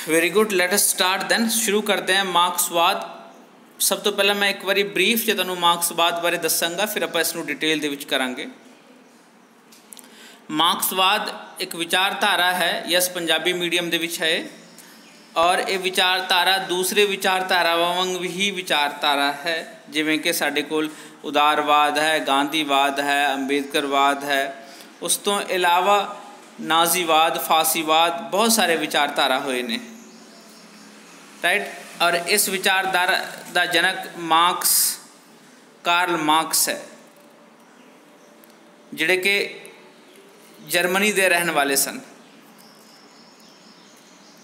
Very good, let us start then. शुरू करते हैं मार्क्सवाद। सब तो पहला मैं एक बारी ब्रीफ च तुहानूं मार्क्सवाद बारे दसांगा, फिर आपां इसनूं डिटेल दे विच करांगे। मार्क्सवाद एक विचारधारा है, यस पंजाबी मीडियम दे विच है, और ये विचारधारा दूसरे विचारधारावां वांग ही विचारधारा है, जिवें कि साडे कोल उदारवाद है, गांधीवाद है, अंबेडकरवाद है, उस तो इलावा नाजीवाद, फासीवाद, बहुत सारे विचारधारा होए ने, राइट। और इस विचारधारा का जनक मार्क्स, कार्ल मार्क्स है, जिहड़े कि जर्मनी दे रहने वाले सन।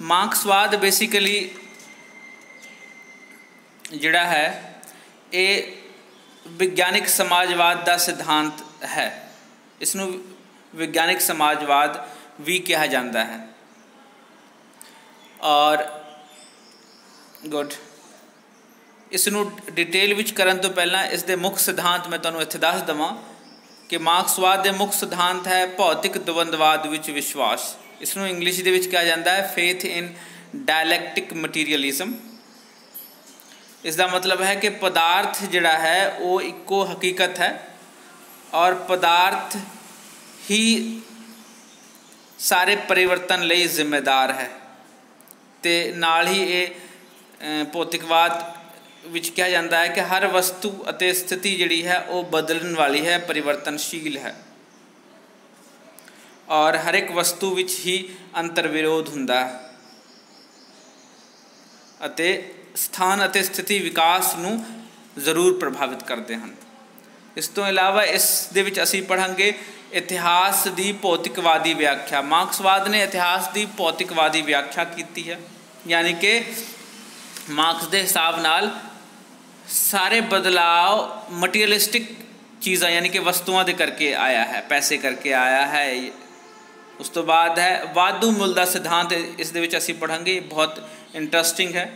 मार्क्सवाद बेसिकली जिहड़ा है ये विज्ञानिक समाजवाद का सिद्धांत है। इसनूं विज्ञानिक समाजवाद भी कहा जाता है। और गुड, इसनूं डिटेल विच करन तो पहला इसके मुख्य सिद्धांत मैं तुहानूं इत्थे दस देवां कि मार्क्सवाद के मुख्य सिद्धांत है भौतिक द्वंद्ववाद विच विश्वास। इसनूं इंग्लिश दे विच कहा जाता है फेथ इन डायलैक्टिक मटीरियलिज्म। इसका मतलब है कि पदार्थ जिहड़ा है वो इक्को हकीकत है और पदार्थ ही सारे परिवर्तन लई जिम्मेदार है। तो नाल ही ये भौतिकवाद विच कहा जाता है कि हर वस्तु अते स्थिति जिहड़ी है वो बदलण वाली है, परिवर्तनशील है, और हर एक वस्तु विच ही अंतर विरोध हुंदा है अते स्थान अते स्थिति विकास नूं जरूर प्रभावित करते हैं। इस तो इलावा इस दे विच असीं पढ़ांगे इतिहास की भौतिकवादी व्याख्या। मार्क्सवाद ने इतिहास की भौतिकवादी व्याख्या की है, यानी कि मार्क्स के हिसाब नाल सारे बदलाव मटीरियलिस्टिक चीज़ां यानी कि वस्तुओं के करके आया है, पैसे करके आया है। उस तो बाद है वाधू मुल का सिद्धांत, इस दे विच असीं पढ़ांगे, बहुत इंटरस्टिंग है।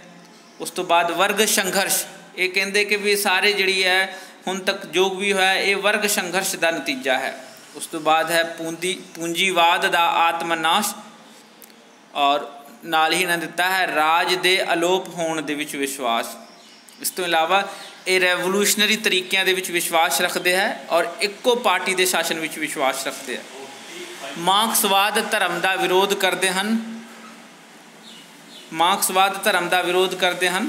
उस तो बाद वर्ग संघर्ष, ये कहते कि भी सारे जिहड़ी है हुण तक जो भी होया ये वर्ग संघर्ष का नतीजा है। उस तो बाद है पूंजीवाद का आत्मनाश, और नाल ही इन्हां दिता है राज दे अलोप होण दे विच विश्वास। इस तो इलावा ये रेवोल्यूशनरी तरीकों दे विच विश्वास रखते हैं और इक्को पार्टी के शासन विच विश्वास रखते हैं। मार्क्सवाद धर्म का विरोध करते हैं, मार्क्सवाद धर्म का विरोध करते हैं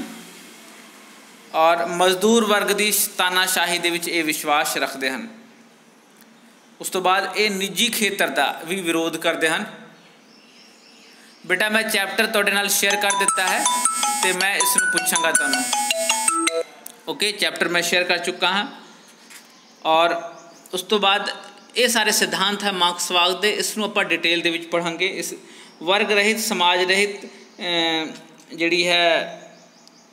और मजदूर वर्ग की तानाशाही दे विच ये विश्वास रखते हैं। उस तो बाद ये निजी खेतर का भी विरोध करते हैं। बेटा मैं चैप्टर तुहाडे नाल शेयर कर दिता है तो मैं इसनूं पुछांगा तुहानूं। ओके, चैप्टर मैं शेयर कर चुका हाँ। और उस तो बाद ये सारे सिद्धांत है मार्क्सवाद के, इसनूं आपां डिटेल दे विच पढ़ांगे। इस वर्ग रहित समाज रहित जिहड़ी है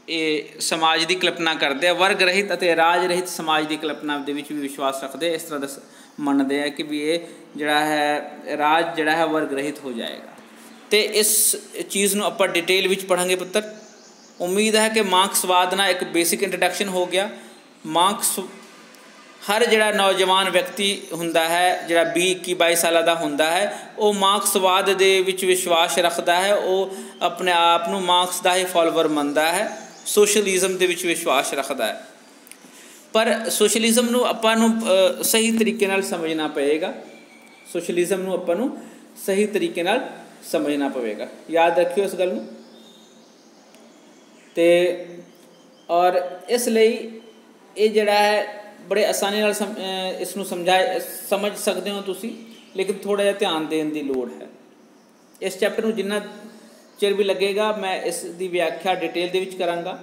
ये समाज की कल्पना करते हैं। वर्ग रहित अते राज रहित समाज की कल्पना दे विच भी विश्वास रखते हैं। इस तरह दस मनते हैं कि भी ये जिहड़ा है राज जिहड़ा है वर्ग रहित हो जाएगा। तो इस चीज़ नूं आपां डिटेल विच पढ़ांगे पुत्तर। उम्मीद है कि मार्क्सवाद ना एक बेसिक इंट्रोडक्शन हो गया। मार्क्स हर जिहड़ा नौजवान व्यक्ति हुंदा है, जिहड़ा 20-21-22 साल का हुंदा है, वो मार्क्सवाद दे विच विश्वास रखता है, वो अपने आप नूं मार्क्स का ही फॉलोवर मनता है, सोशलिज्म दे विच विश्वास रखता है। पर सोशलिज्म नूं आपां नूं सही तरीके नाल समझना पएगा। सोशलिज्म नूं आपां नूं सही तरीके नाल समझना पवेगा, याद रखियो इस गल नूं। ते और इसलिए ये जिहड़ा है बड़े आसानी नाल इसनूं समझ सकते हो तुसी, लेकिन थोड़ा जिहा ध्यान देने की लोड़ है। इस चैप्टर नूं जिन्ना चिर भी लगेगा मैं इसकी व्याख्या डिटेल दे विच करांगा।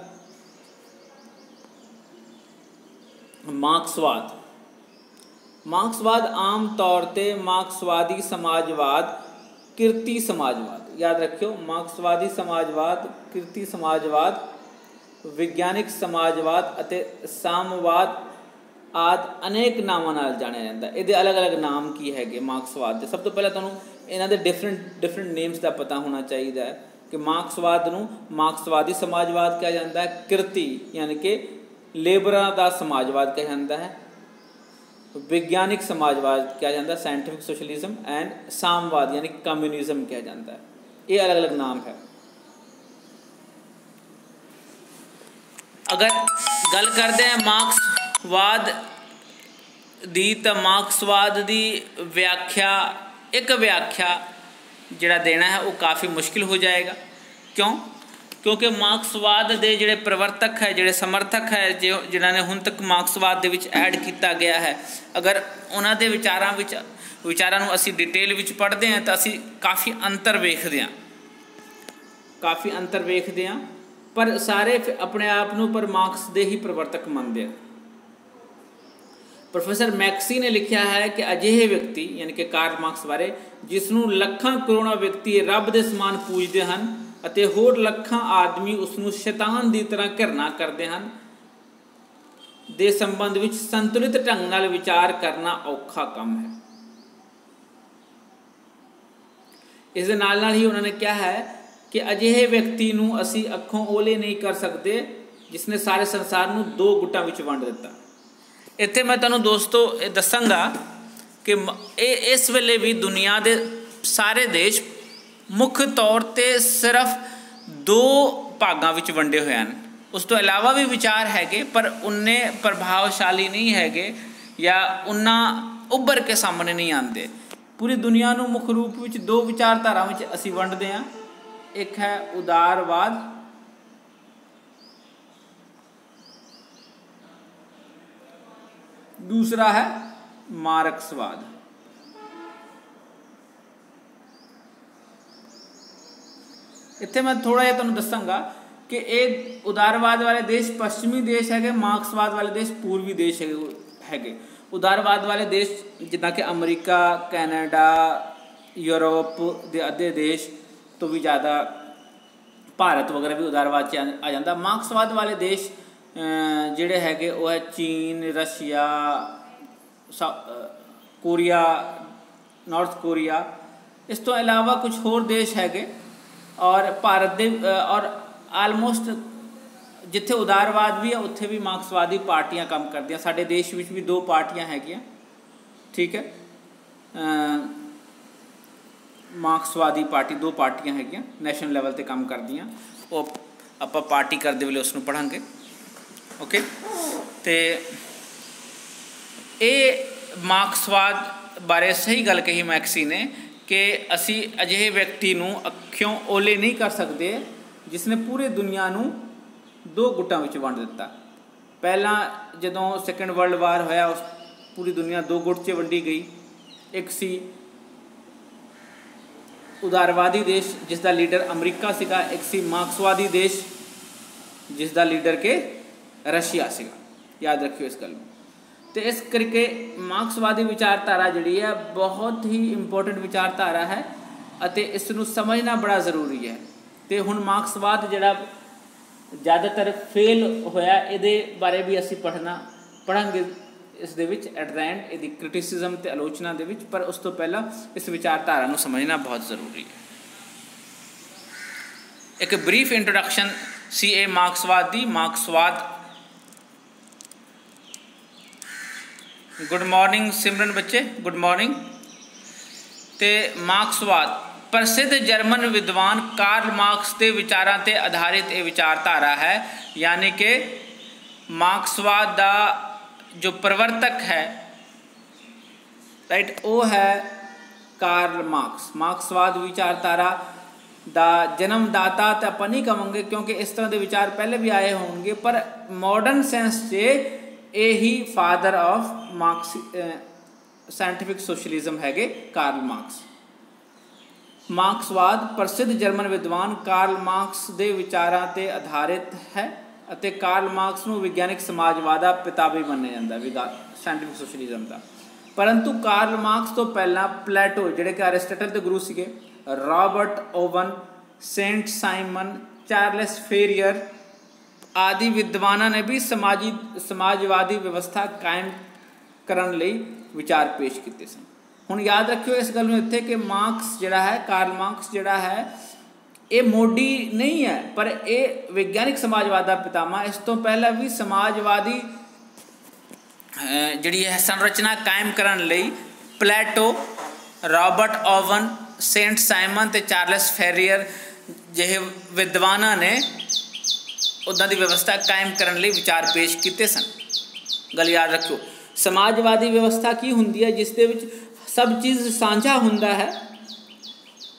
मार्क्सवाद, मार्क्सवाद आम तौर पर मार्क्सवादी समाजवाद, किरती समाजवाद, याद रखियो, मार्क्सवादी समाजवाद, किरती समाजवाद, विज्ञानिक समाजवाद अते सामवाद आदि अनेक नामां नाल जाणिया जांदा है। इहदे अलग अलग नाम की है मार्क्सवाद के। सब तो पहले तुहानूं इन्हां दे डिफरेंट नेम्स का पता होना चाहिए कि मार्क्सवाद नूं मार्क्सवादी समाजवाद कहा जाता है, किरती यानी कि लेबरां दा समाजवाद कहा जाता है, विज्ञानिक समाजवाद कहा जाता है, साइंटिफिक सोशलिज्म, एंड सामवाद यानी कम्युनिज्म कहा जाता है। ये अलग अलग नाम है। अगर गल करते हैं मार्क्सवाद दी, तो मार्क्सवाद दी व्याख्या एक व्याख्या जिहड़ा देना है वो काफ़ी मुश्किल हो जाएगा। क्यों? क्योंकि मार्क्सवाद के जिहड़े प्रवर्तक है, जिहड़े समर्थक है, जो जिन्हों ने हुण तक मार्क्सवाद दे विच ऐड किया गया है, अगर उन्हां दे विचारां नूं असीं डिटेल विच पढ़ते हैं तो असीं काफ़ी अंतर वेखदे हां, पर सारे अपने आप नूं पर मार्क्स दे ही प्रवर्तक मनते हैं। प्रोफैसर मैक्सी ने लिखा है कि अजिहे व्यक्ति यानी कि कार्ल मार्क्स बारे जिसनूं लखां करोड़ां व्यक्ति रब दे समान पूजते हैं ਅਤੇ होर लखां आदमी उसनूं शैतान की तरह घृणा करते हैं दे संबंध विच संतुलित ढंग नाल विचार करना औखा काम है। इस दे नाल ही उन्होंने कहा है कि अजिहे व्यक्ति नूं असीं अखों ओले नहीं कर सकते जिसने सारे संसार नूं दो गुटां विच वंड दिता। इत्थे मैं तुहानूं दोस्तों दसांगा कि इस वेले भी दुनिया के सारे देश मुख्य तौर पर सिर्फ दो भागों में वंडे हुए हैं। उस तो इलावा भी विचार है पर उन्ने प्रभावशाली नहीं है या उन्ना उभर के सामने नहीं आते। पूरी दुनिया को मुख्य रूप में दो विचारधारा में असी वंडते हैं, एक है उदारवाद दूसरा है मार्क्सवाद। इत्थे मैं थोड़ा जिहा तुहानूं दसांगा कि एक उदारवाद वाले देश पश्चिमी देश है, मार्क्सवाद वाले देश पूर्वी देश है। उदारवाद वाले देश जिदा कि अमरीका, कैनेडा, यूरोप के अद्धे देश तो भी ज़्यादा, भारत वगैरह भी उदारवाद च आ जाता। मार्क्सवाद वाले देश जिहड़े है वो है चीन, रशिया, कोरिया, नॉर्थ कोरिया। इस तो इलावा कुछ होर देश है और भारत दे और आलमोस्ट जिथे उदारवाद भी है उत्थे भी मार्क्सवादी पार्टियां काम करदियां। साडे देश विच भी दो पार्टियां हैगियां, ठीक है, मार्क्सवादी पार्टी दो पार्टियां हैगियां नैशनल लैवल ते काम करदियां। वो आपां पार्टी करदे वेले उसनूं पढ़ांगे, ओके। ते ये मार्क्सवाद बारे सही गल कही मैक्सी ने कि असी अजिहे व्यक्ति नूं अखियों ओले नहीं कर सकते जिसने पूरी दुनिया नूं दो गुटां विच वंड दिता। पहला जदों सैकेंड वर्ल्ड वार होया उस पूरी दुनिया दो गुट च वंडी गई। एक सी उदारवादी देश जिसका लीडर अमरीका सीगा, एक सी मार्क्सवादी देश जिसका लीडर के रशिया सीगा। याद रखियो इस गल में। तो इस करके मार्क्सवादी विचारधारा जिहड़ी है बहुत ही इंपोर्टेंट विचारधारा है अते इसनूं समझना बड़ा जरूरी है। तो हुण मार्क्सवाद जिहड़ा ज़्यादातर फेल होया इहदे बारे भी असीं पढ़ांगे इस दे विच एट द एंड इहदी क्रिटिसिज्म ते आलोचना दे विच। पर उस तो पहला इस विचारधारा नूं समझना बहुत जरूरी है। एक ब्रीफ इंट्रोडक्शन सी ए मार्क्सवाद दी। मार्क्सवाद, गुड मॉर्निंग सिमरन बच्चे, गुड मॉर्निंग। तो मार्क्सवाद प्रसिद्ध जर्मन विद्वान कार्ल मार्क्स के विचारों पर आधारित ये विचारधारा है। यानी कि मार्क्सवाद का जो प्रवर्तक है, राइट, वो है कार्ल मार्क्स। मार्क्सवाद विचारधारा का जन्मदाता तो आप नहीं कहेंगे क्योंकि इस तरह के विचार पहले भी आए होंगे, पर मॉडर्न सेंस से यही father of marks scientific socialism है कार्ल मार्क्स। मार्क्सवाद प्रसिद्ध जर्मन विद्वान कार्ल मार्क्स के विचारों पर आधारित है ਅਤੇ कार्ल मार्क्स ਨੂੰ विज्ञानिक समाजवाद ਦਾ पिता भी ਮੰਨਿਆ ਜਾਂਦਾ साइंटिफिक सोशलिज्म का। परंतु कार्ल मार्क्स तो पहला प्लेटो जिहड़े कि एरिस्टोटल के गुरु सीगे, Robert Owen, Saint Simon, Charles Fourier आदि विद्वानों ने भी समाजवादी व्यवस्था कायम करने लई विचार पेश किए सन। हुण याद रखियो इस गल नूं इत्थे कि मार्क्स जिहड़ा है, कार्ल मार्क्स जिहड़ा है ये मोडी नहीं है, पर ये विज्ञानिक समाजवाद का पितामह। इस तो पहला भी समाजवादी जिहड़ी है संरचना कायम करने लई प्लेटो, रॉबर्ट ओवन, सेंट साइमन ते चार्ल्स फेरियर जिहे विद्वानां ने ਉੱਦਾਂ ਦੀ ਵਿਵਸਥਾ ਕਾਇਮ ਕਰਨ ਲਈ ਵਿਚਾਰ ਪੇਸ਼ ਕੀਤੇ ਸਨ। ਗੱਲ ਯਾਦ ਰੱਖਿਓ, ਸਮਾਜਵਾਦੀ ਵਿਵਸਥਾ ਕੀ ਹੁੰਦੀ ਹੈ? ਜਿਸ ਦੇ ਵਿੱਚ ਸਭ ਚੀਜ਼ ਸਾਂਝਾ ਹੁੰਦਾ ਹੈ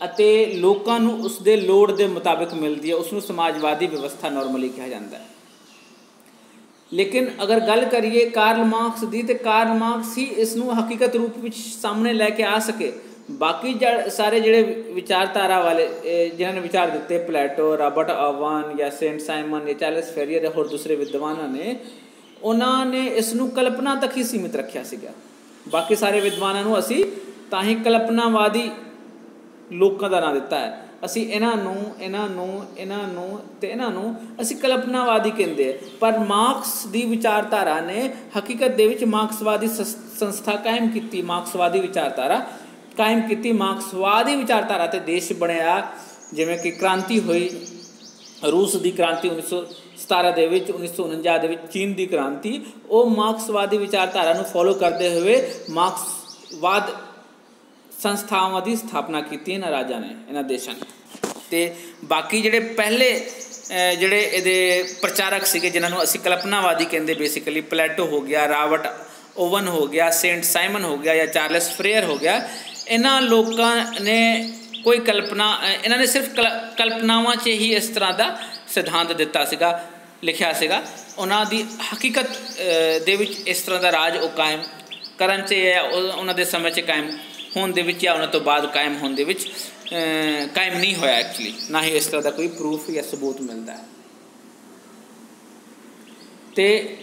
ਅਤੇ ਲੋਕਾਂ ਨੂੰ ਉਸ ਦੇ ਲੋੜ ਦੇ ਮੁਤਾਬਿਕ ਮਿਲਦੀ ਹੈ, ਉਸ ਨੂੰ ਸਮਾਜਵਾਦੀ ਵਿਵਸਥਾ ਨਾਰਮਲੀ ਕਿਹਾ ਜਾਂਦਾ ਹੈ। ਲੇਕਿਨ ਅਗਰ ਗੱਲ ਕਰੀਏ ਕਾਰਲ ਮਾਰਕਸ ਦੀ, ਤਾਂ ਕਾਰਲ ਮਾਰਕਸ ਹੀ ਇਸ ਨੂੰ ਹਕੀਕਤ ਰੂਪ ਵਿੱਚ ਸਾਹਮਣੇ ਲੈ ਕੇ ਆ ਸਕੇ। ਬਾਕੀ ਸਾਰੇ ਜਿਹੜੇ ਵਿਚਾਰਧਾਰਾ ਵਾਲੇ ਜਿਨ੍ਹਾਂ ਨੇ ਵਿਚਾਰ ਦਿੱਤੇ, ਪਲੈਟੋ, ਰਾਬਰਟ ਓਵਨ ਜਾਂ ਸੇਂਟ ਸਾइमन ਜਾਂ ਚਾਰਲਸ ਫੈਰੀਅਰ ਜਾਂ ਹੋਰ ਦੂਸਰੇ ਵਿਦਵਾਨਾਂ ਨੇ, ਉਹਨਾਂ ਨੇ ਇਸ ਨੂੰ ਕਲਪਨਾ ਤੱਕ ਹੀ ਸੀਮਿਤ ਰੱਖਿਆ ਸੀਗਾ। ਬਾਕੀ ਸਾਰੇ ਵਿਦਵਾਨਾਂ ਨੂੰ ਅਸੀਂ ਤਾਂ ਹੀ ਕਲਪਨਾਵਾਦੀ ਲੋਕਾਂ ਦਾ ਨਾਂ ਦਿੱਤਾ ਹੈ। ਅਸੀਂ ਇਹਨਾਂ ਨੂੰ ਅਸੀਂ ਕਲਪਨਾਵਾਦੀ ਕਹਿੰਦੇ ਆ। ਪਰ ਮਾਰਕਸ ਦੀ ਵਿਚਾਰਧਾਰਾ ਨੇ ਹਕੀਕਤ ਦੇ ਵਿੱਚ ਮਾਰਕਸਵਾਦੀ ਸੰਸਥਾ ਕਾਇਮ ਕੀਤੀ, ਮਾਰਕਸਵਾਦੀ ਵਿਚਾਰਧਾਰਾ ਕਾਇਮ ਕੀਤੀ। ਮਾਰਕਸਵਾਦੀ ਵਿਚਾਰਧਾਰਾ 'ਤੇ ਦੇਸ਼ ਬਣਿਆ। ਜਿਵੇਂ ਕਿ ਕ੍ਰਾਂਤੀ ਹੋਈ, ਰੂਸ ਦੀ ਕ੍ਰਾਂਤੀ 1917 ਦੇ ਵਿੱਚ, 1949 ਦੇ ਵਿੱਚ ਚੀਨ ਦੀ ਕ੍ਰਾਂਤੀ, ਉਹ ਮਾਰਕਸਵਾਦੀ ਵਿਚਾਰਧਾਰਾ ਨੂੰ ਫੋਲੋ ਕਰਦੇ ਹੋਏ ਮਾਰਕਸਵਾਦ ਸੰਸਥਾਵਾਂ ਦੀ ਸਥਾਪਨਾ ਕੀਤੀ ਇਹਨਾਂ ਰਾਜਾਂ ਨੇ, ਇਹਨਾਂ ਦੇਸ਼ਾਂ ਨੇ। ਅਤੇ ਬਾਕੀ ਜਿਹੜੇ ਪਹਿਲੇ ਜਿਹੜੇ ਇਹਦੇ ਪ੍ਰਚਾਰਕ ਸੀਗੇ, ਜਿਨ੍ਹਾਂ ਨੂੰ ਅਸੀਂ ਕਲਪਨਾਵਾਦੀ ਕਹਿੰਦੇ ਬੇਸਿਕਲੀ, ਪਲੈਟੋ ਹੋ ਗਿਆ, ਰਾਬਰਟ ਓਵਨ ਹੋ ਗਿਆ, ਸੇਂਟ ਸਾइमन ਹੋ ਗਿਆ ਜਾਂ ਚਾਰਲਸ ਫਰੇਅਰ ਹੋ ਗਿਆ, ਇਹਨਾਂ ਲੋਕਾਂ ਨੇ ਕੋਈ ਕਲਪਨਾ, ਇਹਨਾਂ ਨੇ ਸਿਰਫ ਕਲਪਨਾਵਾਂ 'ਚ ਹੀ ਇਸ ਤਰ੍ਹਾਂ ਦਾ ਸਿਧਾਂਤ ਦਿੱਤਾ ਸੀਗਾ, ਲਿਖਿਆ ਸੀਗਾ। ਉਹਨਾਂ ਦੀ ਹਕੀਕਤ ਦੇ ਵਿੱਚ ਇਸ ਤਰ੍ਹਾਂ ਦਾ ਰਾਜ ਉਹ ਕਾਇਮ ਕਰਨ 'ਚ ਜਾਂ ਉਹਨਾਂ ਦੇ ਸਮੇਂ 'ਚ ਕਾਇਮ ਹੋਣ ਦੇ ਵਿੱਚ ਜਾਂ ਉਹਨਾਂ ਤੋਂ ਬਾਅਦ ਕਾਇਮ ਹੋਣ ਦੇ ਵਿੱਚ ਕਾਇਮ ਨਹੀਂ ਹੋਇਆ ਐਕਚੁਅਲੀ, ਨਾ ਹੀ ਇਸ ਤਰ੍ਹਾਂ ਦਾ ਕੋਈ ਪ੍ਰੂਫ ਜਾਂ ਸਬੂਤ ਮਿਲਦਾ ਹੈ। ਅਤੇ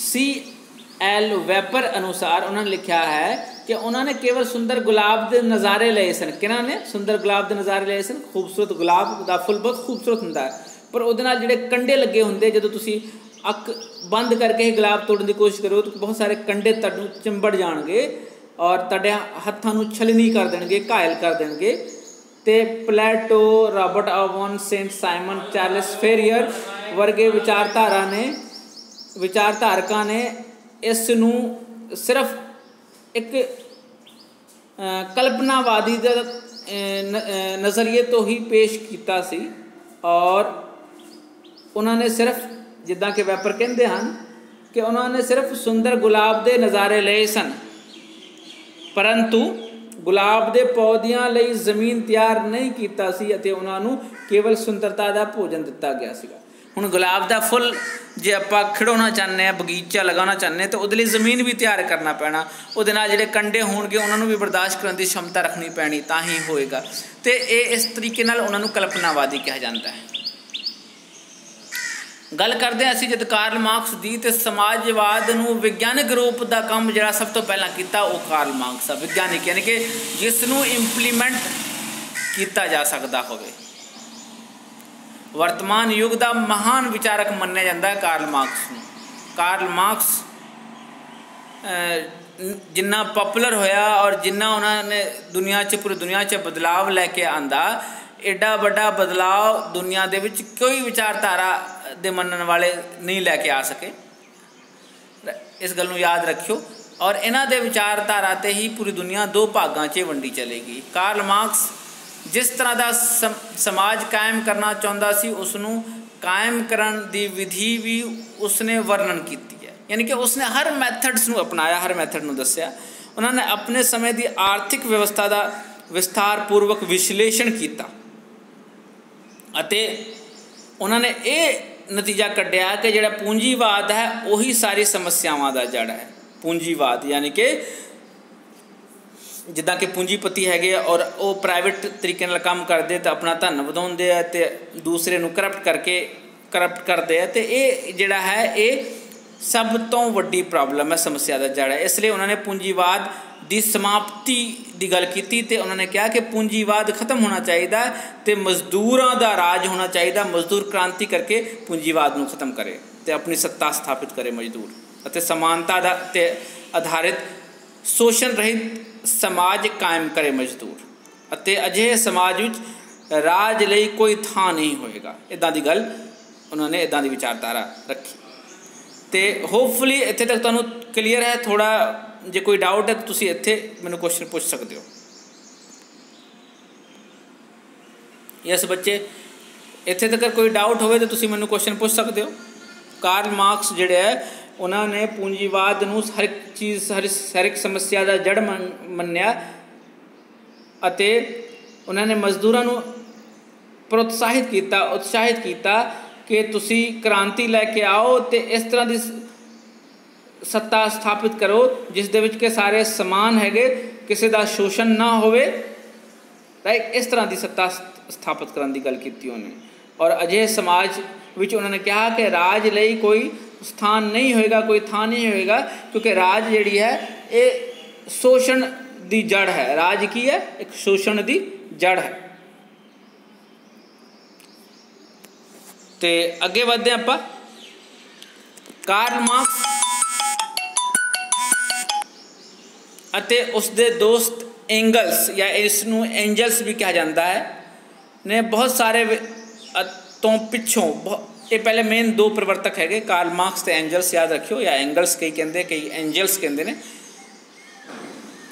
C.L. ਵੈਬਰ ਅਨੁਸਾਰ ਉਹਨਾਂ ਨੇ ਲਿਖਿਆ ਹੈ ਕਿ ਉਹਨਾਂ ਨੇ ਕੇਵਲ ਸੁੰਦਰ ਗੁਲਾਬ ਦੇ ਨਜ਼ਾਰੇ ਲਏ ਸਨ। ਕਿਹਨਾਂ ਨੇ ਸੁੰਦਰ ਗੁਲਾਬ ਦੇ ਨਜ਼ਾਰੇ ਲਏ ਸਨ? ਖੂਬਸੂਰਤ ਗੁਲਾਬ ਦਾ ਫੁੱਲ ਬਹੁਤ ਖੂਬਸੂਰਤ ਹੁੰਦਾ ਹੈ, ਪਰ ਉਹਦੇ ਨਾਲ ਜਿਹੜੇ ਕੰਡੇ ਲੱਗੇ ਹੁੰਦੇ, ਜਦੋਂ ਤੁਸੀਂ ਅੱਖ ਬੰਦ ਕਰਕੇ ਇਹ ਗੁਲਾਬ ਤੋੜਨ ਦੀ ਕੋਸ਼ਿਸ਼ ਕਰੋ ਤਾਂ ਬਹੁਤ ਸਾਰੇ ਕੰਡੇ ਤੁਹਾਨੂੰ ਚਿੰਬੜ ਜਾਣਗੇ ਔਰ ਤੁਹਾਡੇ ਹੱਥਾਂ ਨੂੰ ਛਲਣੀ ਕਰ ਦੇਣਗੇ, ਘਾਇਲ ਕਰ ਦੇਣਗੇ। ਅਤੇ Plato, Robert Owen, Saint Simon, Charles Fourier ਵਰਗੇ ਵਿਚਾਰਧਾਰਕਾਂ ਨੇ ਇਸ ਨੂੰ ਸਿਰਫ ਇੱਕ ਕਲਪਨਾਵਾਦੀ ਦੇ ਨਜ਼ਰੀਏ ਤੋਂ ਹੀ ਪੇਸ਼ ਕੀਤਾ ਸੀ। ਔਰ ਉਹਨਾਂ ਨੇ ਸਿਰਫ, ਜਿੱਦਾਂ ਕਿ ਵੈਪਰ ਕਹਿੰਦੇ ਹਨ ਕਿ ਉਹਨਾਂ ਨੇ ਸਿਰਫ ਸੁੰਦਰ ਗੁਲਾਬ ਦੇ ਨਜ਼ਾਰੇ ਲਏ ਸਨ, ਪਰੰਤੂ ਗੁਲਾਬ ਦੇ ਪੌਦਿਆਂ ਲਈ ਜ਼ਮੀਨ ਤਿਆਰ ਨਹੀਂ ਕੀਤਾ ਸੀ ਅਤੇ ਉਹਨਾਂ ਨੂੰ ਕੇਵਲ ਸੁੰਦਰਤਾ ਦਾ ਭੋਜਨ ਦਿੱਤਾ ਗਿਆ ਸੀਗਾ। ਹੁਣ ਗੁਲਾਬ ਦਾ ਫੁੱਲ ਜੇ ਆਪਾਂ ਖਿਡਾਉਣਾ ਚਾਹੁੰਦੇ ਹਾਂ, ਬਗੀਚਾ ਲਗਾਉਣਾ ਚਾਹੁੰਦੇ ਹਾਂ, ਤਾਂ ਉਹਦੇ ਲਈ ਜ਼ਮੀਨ ਵੀ ਤਿਆਰ ਕਰਨਾ ਪੈਣਾ, ਉਹਦੇ ਨਾਲ ਜਿਹੜੇ ਕੰਡੇ ਹੋਣਗੇ ਉਹਨਾਂ ਨੂੰ ਵੀ ਬਰਦਾਸ਼ਤ ਕਰਨ ਦੀ ਸ਼ਮਤਾ ਰੱਖਣੀ ਪੈਣੀ, ਤਾਂ ਹੀ ਹੋਏਗਾ। ਅਤੇ ਇਹ ਇਸ ਤਰੀਕੇ ਨਾਲ ਉਹਨਾਂ ਨੂੰ ਕਲਪਨਾਵਾਦੀ ਕਿਹਾ ਜਾਂਦਾ ਹੈ। ਗੱਲ ਕਰਦੇ ਹਾਂ ਅਸੀਂ ਜਦ ਕਾਰਲ ਮਾਰਕਸ ਦੀ, ਅਤੇ ਸਮਾਜਵਾਦ ਨੂੰ ਵਿਗਿਆਨਕ ਰੂਪ ਦਾ ਕੰਮ ਜਿਹੜਾ ਸਭ ਤੋਂ ਪਹਿਲਾਂ ਕੀਤਾ ਉਹ ਕਾਰਲ ਮਾਰਕਸ ਆ। ਵਿਗਿਆਨਿਕ ਯਾਨੀ ਕਿ ਜਿਸ ਨੂੰ ਇੰਪਲੀਮੈਂਟ ਕੀਤਾ ਜਾ ਸਕਦਾ ਹੋਵੇ। ਵਰਤਮਾਨ ਯੁੱਗ ਦਾ ਮਹਾਨ ਵਿਚਾਰਕ ਮੰਨਿਆ ਜਾਂਦਾ ਹੈ ਕਾਰਲ ਮਾਰਕਸ ਨੂੰ। ਕਾਰਲ ਮਾਰਕਸ ਜਿੰਨਾ ਪਪੂਲਰ ਹੋਇਆ ਔਰ ਜਿੰਨਾ ਉਹਨਾਂ ਨੇ ਦੁਨੀਆ 'ਚ, ਪੂਰੀ ਦੁਨੀਆ 'ਚ ਬਦਲਾਵ ਲੈ ਕੇ ਆਂਦਾ, ਐਡਾ ਵੱਡਾ ਬਦਲਾਵ ਦੁਨੀਆ ਦੇ ਵਿੱਚ ਕੋਈ ਵਿਚਾਰਧਾਰਾ ਦੇ ਮੰਨਣ ਵਾਲੇ ਨਹੀਂ ਲੈ ਕੇ ਆ ਸਕੇ। ਇਸ ਗੱਲ ਨੂੰ ਯਾਦ ਰੱਖਿਓ। ਔਰ ਇਹਨਾਂ ਦੇ ਵਿਚਾਰਧਾਰਾ 'ਤੇ ਹੀ ਪੂਰੀ ਦੁਨੀਆ ਦੋ ਭਾਗਾਂ 'ਚ ਵੰਡੀ ਚਲੇਗੀ। ਕਾਰਲ ਮਾਰਕਸ ਜਿਸ ਤਰ੍ਹਾਂ ਦਾ ਸਮਾਜ ਕਾਇਮ ਕਰਨਾ ਚਾਹੁੰਦਾ ਸੀ, ਉਸ ਨੂੰ ਕਾਇਮ ਕਰਨ ਦੀ ਵਿਧੀ ਵੀ ਉਸਨੇ ਵਰਣਨ ਕੀਤੀ ਹੈ। ਯਾਨੀ ਕਿ ਉਸਨੇ ਹਰ ਮੈਥਡਸ ਨੂੰ ਅਪਣਾਇਆ, ਹਰ ਮੈਥਡ ਨੂੰ ਦੱਸਿਆ। ਉਹਨਾਂ ਨੇ ਆਪਣੇ ਸਮੇਂ ਦੀ ਆਰਥਿਕ ਵਿਵਸਥਾ ਦਾ ਵਿਸਥਾਰਪੂਰਵਕ ਵਿਸ਼ਲੇਸ਼ਣ ਕੀਤਾ ਅਤੇ ਉਹਨਾਂ ਨੇ ਇਹ ਨਤੀਜਾ ਕੱਢਿਆ ਕਿ ਜਿਹੜਾ ਪੂੰਜੀਵਾਦ ਹੈ ਉਹੀ ਸਾਰੀ ਸਮੱਸਿਆਵਾਂ ਦਾ ਜੜ ਹੈ। ਪੂੰਜੀਵਾਦ ਯਾਨੀ ਕਿ ਜਿੱਦਾਂ ਕਿ ਪੂੰਜੀਪਤੀ ਹੈਗੇ ਔਰ ਉਹ ਪ੍ਰਾਈਵੇਟ ਤਰੀਕੇ ਨਾਲ ਕੰਮ ਕਰਦੇ ਤਾਂ ਆਪਣਾ ਧਨ ਵਧਾਉਂਦੇ ਆ ਅਤੇ ਦੂਸਰੇ ਨੂੰ ਕਰਪਟ ਕਰਦੇ ਆ। ਅਤੇ ਇਹ ਜਿਹੜਾ ਹੈ ਇਹ ਸਭ ਤੋਂ ਵੱਡੀ ਪ੍ਰੋਬਲਮ ਹੈ, ਸਮੱਸਿਆ ਦਾ ਜੜ ਹੈ। ਇਸ ਲਈ ਉਹਨਾਂ ਨੇ ਪੂੰਜੀਵਾਦ ਦੀ ਸਮਾਪਤੀ ਦੀ ਗੱਲ ਕੀਤੀ ਅਤੇ ਉਹਨਾਂ ਨੇ ਕਿਹਾ ਕਿ ਪੂੰਜੀਵਾਦ ਖਤਮ ਹੋਣਾ ਚਾਹੀਦਾ ਅਤੇ ਮਜ਼ਦੂਰਾਂ ਦਾ ਰਾਜ ਹੋਣਾ ਚਾਹੀਦਾ। ਮਜ਼ਦੂਰ ਕ੍ਰਾਂਤੀ ਕਰਕੇ ਪੂੰਜੀਵਾਦ ਨੂੰ ਖਤਮ ਕਰੇ ਅਤੇ ਆਪਣੀ ਸੱਤਾ ਸਥਾਪਿਤ ਕਰੇ ਮਜ਼ਦੂਰ, ਅਤੇ ਸਮਾਨਤਾ ਦਾ 'ਤੇ ਆਧਾਰਿਤ ਸ਼ੋਸ਼ਣ ਰਹਿਤ ਸਮਾਜ ਕਾਇਮ ਕਰੇ ਮਜ਼ਦੂਰ, ਅਤੇ ਅਜਿਹੇ ਸਮਾਜ ਵਿੱਚ ਰਾਜ ਲਈ ਕੋਈ ਥਾਂ ਨਹੀਂ ਹੋਏਗਾ। ਇੱਦਾਂ ਦੀ ਗੱਲ ਉਹਨਾਂ ਨੇ, ਇੱਦਾਂ ਦੀ ਵਿਚਾਰਧਾਰਾ ਰੱਖੀ। ਅਤੇ ਹੋਪਫੁਲੀ ਇੱਥੇ ਤੱਕ ਤੁਹਾਨੂੰ ਕਲੀਅਰ ਹੈ। ਥੋੜ੍ਹਾ ਜੇ ਕੋਈ ਡਾਊਟ ਹੈ ਤਾਂ ਤੁਸੀਂ ਇੱਥੇ ਮੈਨੂੰ ਕੁਐਸਚਨ ਪੁੱਛ ਸਕਦੇ ਹੋ। ਯੈਸ ਬੱਚੇ, ਇੱਥੇ ਤੱਕ ਕੋਈ ਡਾਊਟ ਹੋਵੇ ਤਾਂ ਤੁਸੀਂ ਮੈਨੂੰ ਕੁਐਸਚਨ ਪੁੱਛ ਸਕਦੇ ਹੋ। ਕਾਰਲ ਮਾਰਕਸ ਜਿਹੜੇ ਹੈ ਉਹਨਾਂ ਨੇ ਪੂੰਜੀਵਾਦ ਨੂੰ ਹਰ ਇੱਕ ਚੀਜ਼ ਹਰ ਇੱਕ ਸਮੱਸਿਆ ਦਾ ਜੜ ਮੰਨਿਆ ਅਤੇ ਉਹਨਾਂ ਨੇ ਮਜ਼ਦੂਰਾਂ ਨੂੰ ਪ੍ਰੋਤਸਾਹਿਤ ਕੀਤਾ, ਉਤਸ਼ਾਹਿਤ ਕੀਤਾ ਕਿ ਤੁਸੀਂ ਕ੍ਰਾਂਤੀ ਲੈ ਕੇ ਆਓ ਅਤੇ ਇਸ ਤਰ੍ਹਾਂ ਦੀ ਸੱਤਾ ਸਥਾਪਿਤ ਕਰੋ ਜਿਸ ਦੇ ਵਿੱਚ ਕਿ ਸਾਰੇ ਸਮਾਨ ਹੈਗੇ, ਕਿਸੇ ਦਾ ਸ਼ੋਸ਼ਣ ਨਾ ਹੋਵੇ, ਰਾਈਟ। ਇਸ ਤਰ੍ਹਾਂ ਦੀ ਸੱਤਾ ਸਥਾਪਿਤ ਕਰਨ ਦੀ ਗੱਲ ਕੀਤੀ ਉਹਨੇ। ਔਰ ਅਜਿਹੇ ਸਮਾਜ ਵਿੱਚ ਉਹਨਾਂ ਨੇ ਕਿਹਾ ਕਿ ਰਾਜ ਲਈ ਕੋਈ ਸਥਾਨ ਨਹੀਂ ਹੋਏਗਾ, ਕੋਈ ਥਾਂ ਨਹੀਂ ਹੋਏਗਾ, ਕਿਉਂਕਿ ਰਾਜ ਜਿਹੜੀ ਹੈ ਇਹ ਸ਼ੋਸ਼ਣ ਦੀ ਜੜ ਹੈ। ਰਾਜ ਕੀ ਹੈ? ਇੱਕ ਸ਼ੋਸ਼ਣ ਦੀ ਜੜ ਹੈ। ਤੇ ਅੱਗੇ ਵਧਦੇ ਆਪਾਂ। ਕਾਰਲ ਮਾਰਕਸ ਅਤੇ ਉਸਦੇ ਦੋਸਤ ਐਂਗਲਸ ਜਾਂ ਇਸ ਨੂੰ ਐਂਜਲਸ ਵੀ ਕਿਹਾ ਜਾਂਦਾ ਹੈ ਨੇ ਬਹੁਤ ਸਾਰੇ ਤੋਂ ਪਿੱਛੋਂ ਇਹ ਪਹਿਲੇ ਮੇਨ ਦੋ ਪ੍ਰਵਰਤਕ ਹੈਗੇ, ਕਾਰਲ ਮਾਰਕਸ ਅਤੇ ਐਂਜਲਸ, ਯਾਦ ਰੱਖਿਓ, ਜਾਂ ਐਂਗਲਸ ਕਈ ਕਹਿੰਦੇ, ਕਈ ਐਂਜਲਸ ਕਹਿੰਦੇ ਨੇ।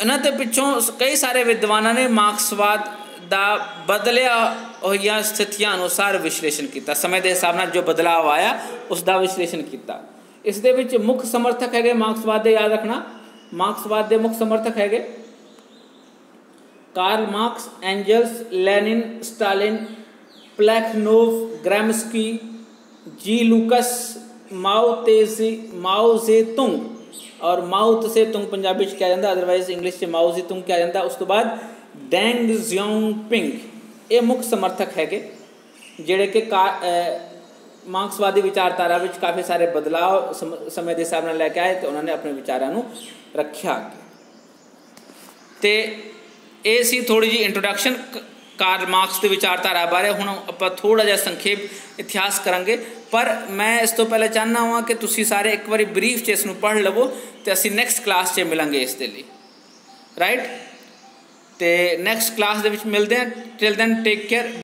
ਇਹਨਾਂ ਦੇ ਪਿੱਛੋਂ ਕਈ ਸਾਰੇ ਵਿਦਵਾਨਾਂ ਨੇ ਮਾਰਕਸਵਾਦ ਦਾ ਬਦਲਿਆ ਹੋਈਆਂ ਸਥਿਤੀਆਂ ਅਨੁਸਾਰ ਵਿਸ਼ਲੇਸ਼ਣ ਕੀਤਾ। ਸਮੇਂ ਦੇ ਹਿਸਾਬ ਨਾਲ ਜੋ ਬਦਲਾਅ ਆਇਆ ਉਸ ਦਾ ਵਿਸ਼ਲੇਸ਼ਣ ਕੀਤਾ। ਇਸ ਦੇ ਵਿੱਚ ਮੁੱਖ ਸਮਰਥਕ ਹੈਗੇ ਮਾਰਕਸਵਾਦ ਦੇ, ਯਾਦ ਰੱਖਣਾ, ਮਾਰਕਸਵਾਦ ਦੇ ਮੁੱਖ ਸਮਰਥਕ ਹੈਗੇ Karl Marx, Engels, Lenin, Stalin, Plekhanov, Gramsci, G Lukacs, Mao Tse Tung और माओ तसे तुंग पंजाबी च कहा जाता, अदरवाइज इंग्लिश च माओ जे तुंग कहा जाता। उस तो बाद डेंग जियांगपिंग, ये मुख्य समर्थक हैगे ਜਿਹੜੇ कि मार्क्सवादी विचारधारा में काफ़ी सारे बदलाव समय के हिसाब ਨਾਲ ਲੈ ਕੇ ਆਏ ਤੇ ਉਹਨਾਂ ਨੇ ਆਪਣੇ ਵਿਚਾਰਾਂ ਨੂੰ ਰੱਖਿਆ। ਤੇ ਇਹ ਸੀ ਥੋੜੀ ਜਿਹੀ ਇੰਟਰੋਡਕਸ਼ਨ ਕਾਰਲ ਮਾਰਕਸ ਦੇ ਵਿਚਾਰਧਾਰਾ ਬਾਰੇ। ਹੁਣ ਆਪਾਂ ਥੋੜਾ ਜਿਹਾ ਸੰਖੇਪ ਇਤਿਹਾਸ ਕਰਾਂਗੇ, ਪਰ ਮੈਂ ਇਸ ਤੋਂ ਪਹਿਲਾਂ ਚਾਹੁੰਦਾ ਹਾਂ ਕਿ ਤੁਸੀਂ ਸਾਰੇ ਇੱਕ ਵਾਰੀ ਬਰੀਫ 'ਚ ਇਸ ਨੂੰ ਪੜ੍ਹ ਲਵੋ ਤੇ ਅਸੀਂ ਨੈਕਸਟ ਕਲਾਸ 'ਚ ਮਿਲਾਂਗੇ ਇਸ ਦੇ ਲਈ, ਰਾਈਟ। ਤੇ ਨੈਕਸਟ ਕਲਾਸ ਦੇ ਵਿੱਚ ਮਿਲਦੇ ਹਾਂ। Till then take care.